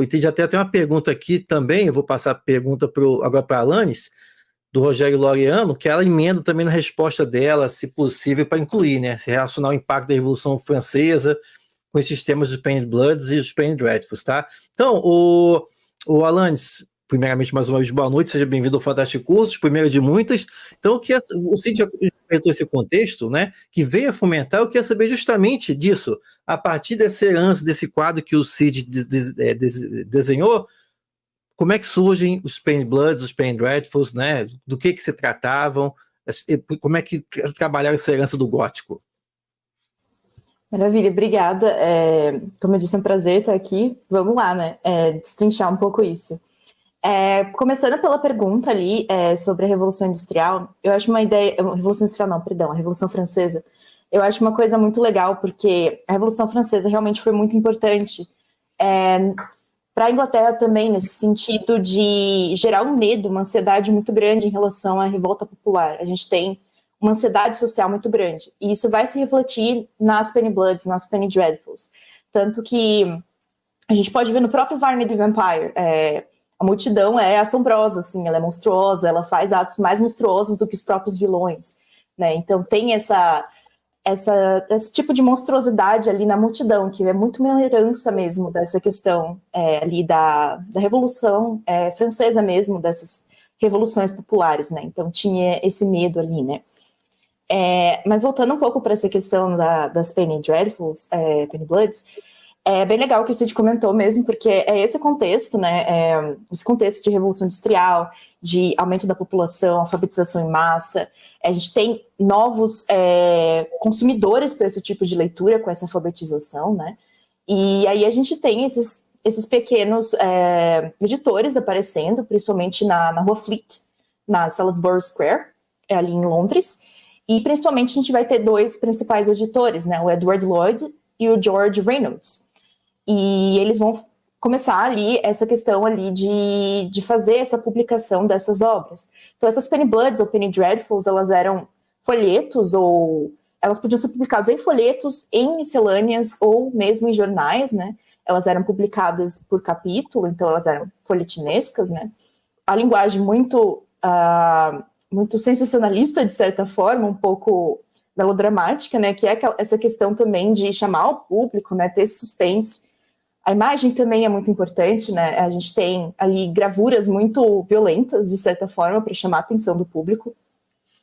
permitir, já tem até uma pergunta aqui também, eu vou passar a pergunta agora para a Alanis, do Rogério Laureano, que ela emenda também na resposta dela, se possível, para incluir, né? Se relacionar o impacto da Revolução Francesa com esses temas dos Painted Bloods e os Painted Dreadfuls, tá? Então, o Alanis, primeiramente, mais uma vez, boa noite, seja bem-vindo ao Fantástico Cursos, primeiro de muitas. Então, o Cid já comentou esse contexto, né, que veio a fomentar, eu queria saber justamente disso, a partir dessa herança, desse quadro que o Cid desenhou, como é que surgem os Painted Bloods, os Painted Dreadfuls, né, do que se tratavam, como é que trabalharam essa herança do gótico? Maravilha, obrigada. Como eu disse, é um prazer estar aqui. Vamos lá, né? Destrinchar um pouco isso. Começando pela pergunta ali sobre a Revolução Industrial, eu acho uma ideia... Revolução Industrial não, perdão, a Revolução Francesa. Eu acho uma coisa muito legal, porque a Revolução Francesa realmente foi muito importante para a Inglaterra também, nesse sentido de gerar um medo, uma ansiedade muito grande em relação à revolta popular. A gente tem uma ansiedade social muito grande. E isso vai se refletir nas Painted Bloods, nas Painted Dreadfuls. Tanto que a gente pode ver no próprio Varney the Vampire. A multidão é assombrosa, assim, ela é monstruosa, ela faz atos mais monstruosos do que os próprios vilões, né? Então tem esse tipo de monstruosidade ali na multidão, que é muito uma herança mesmo dessa questão ali da Revolução Francesa mesmo, dessas revoluções populares, né? Então tinha esse medo ali, né? Mas voltando um pouco para essa questão das Painted Dreadfuls, Painted Bloods, é bem legal o que o Cid comentou mesmo, porque é esse contexto, né? Esse contexto de revolução industrial, de aumento da população, alfabetização em massa. A gente tem novos consumidores para esse tipo de leitura com essa alfabetização, né? E aí a gente tem esses pequenos editores aparecendo, principalmente na Rua Fleet, na Salisbury Square, ali em Londres. E principalmente a gente vai ter dois principais editores, né? O Edward Lloyd e o George Reynolds. E eles vão começar ali essa questão ali de fazer essa publicação dessas obras. Então essas Painted Bloods ou Painted Dreadfuls, elas eram folhetos ou elas podiam ser publicadas em folhetos, em miscelâneas ou mesmo em jornais, né? Elas eram publicadas por capítulo, então elas eram folhetinescas, né? A linguagem muito sensacionalista, de certa forma, um pouco melodramática, né, que é essa questão também de chamar o público, né, ter esse suspense. A imagem também é muito importante, né, a gente tem ali gravuras muito violentas, de certa forma, para chamar a atenção do público.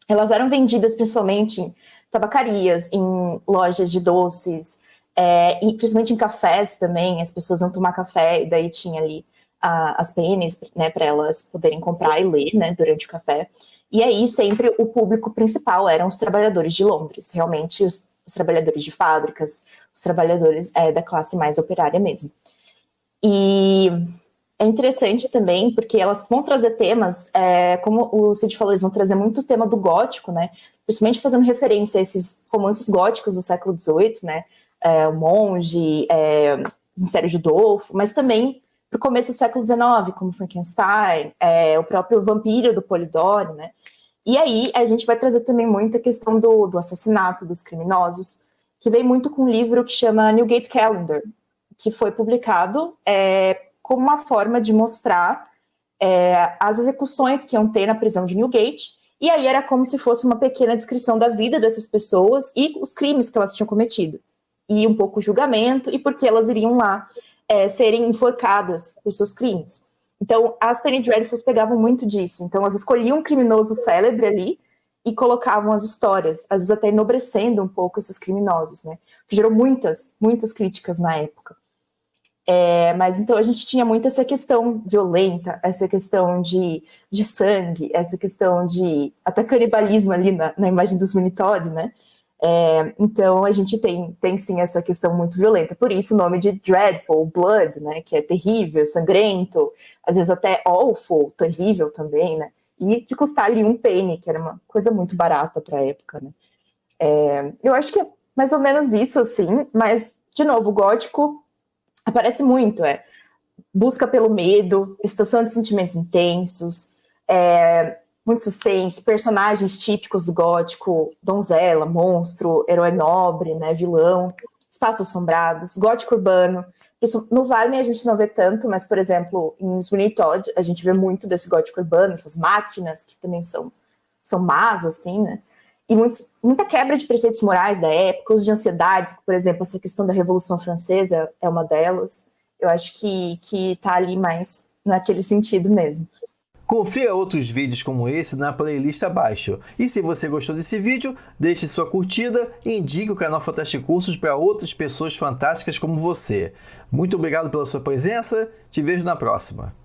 Elas eram vendidas principalmente em tabacarias, em lojas de doces, e principalmente em cafés também, as pessoas iam tomar café, e daí tinha ali as pennies, né, para elas poderem comprar e ler, né, durante o café. E aí sempre o público principal eram os trabalhadores de Londres, realmente os trabalhadores de fábricas, os trabalhadores da classe mais operária mesmo. E é interessante também, porque elas vão trazer temas, como o Cid falou, eles vão trazer muito o tema do gótico, né? Principalmente fazendo referência a esses romances góticos do século XVIII, né? O Monge, o Mistério de Udolfo, mas também para o começo do século XIX, como Frankenstein, o próprio Vampiro do Polidori, né? E aí a gente vai trazer também muito a questão do assassinato, dos criminosos, que vem muito com um livro que chama Newgate Calendar, que foi publicado como uma forma de mostrar as execuções que iam ter na prisão de Newgate, e aí era como se fosse uma pequena descrição da vida dessas pessoas e os crimes que elas tinham cometido, e um pouco o julgamento, e por que elas iriam lá serem enforcadas por seus crimes. Então, as Painted Dreadfuls pegavam muito disso. Então, elas escolhiam um criminoso célebre ali e colocavam as histórias, às vezes até enobrecendo um pouco esses criminosos, né? Que gerou muitas críticas na época. Mas, então, a gente tinha muito essa questão violenta, essa questão de sangue, essa questão de até canibalismo ali na imagem dos Minotaurs, né? Então a gente tem sim essa questão muito violenta, por isso o nome de Dreadful, Blood, né, que é terrível, sangrento, às vezes até awful, terrível também, né, e de custar ali um penny, que era uma coisa muito barata para a época, né. Eu acho que é mais ou menos isso, assim, mas, de novo, o gótico aparece muito, busca pelo medo, excitação de sentimentos intensos, muito suspense, personagens típicos do gótico, donzela, monstro, herói nobre, né, vilão, espaços assombrados, gótico urbano, Isso, no Wagner a gente não vê tanto, mas, por exemplo, em Sweeney Todd a gente vê muito desse gótico urbano, essas máquinas que também são más, assim, né? E muita quebra de preceitos morais da época, uso de ansiedades, por exemplo, essa questão da Revolução Francesa é uma delas. Eu acho que tá ali mais naquele sentido mesmo. Confira outros vídeos como esse na playlist abaixo. E se você gostou desse vídeo, deixe sua curtida e indique o canal Fantástico Cursos para outras pessoas fantásticas como você. Muito obrigado pela sua presença, te vejo na próxima.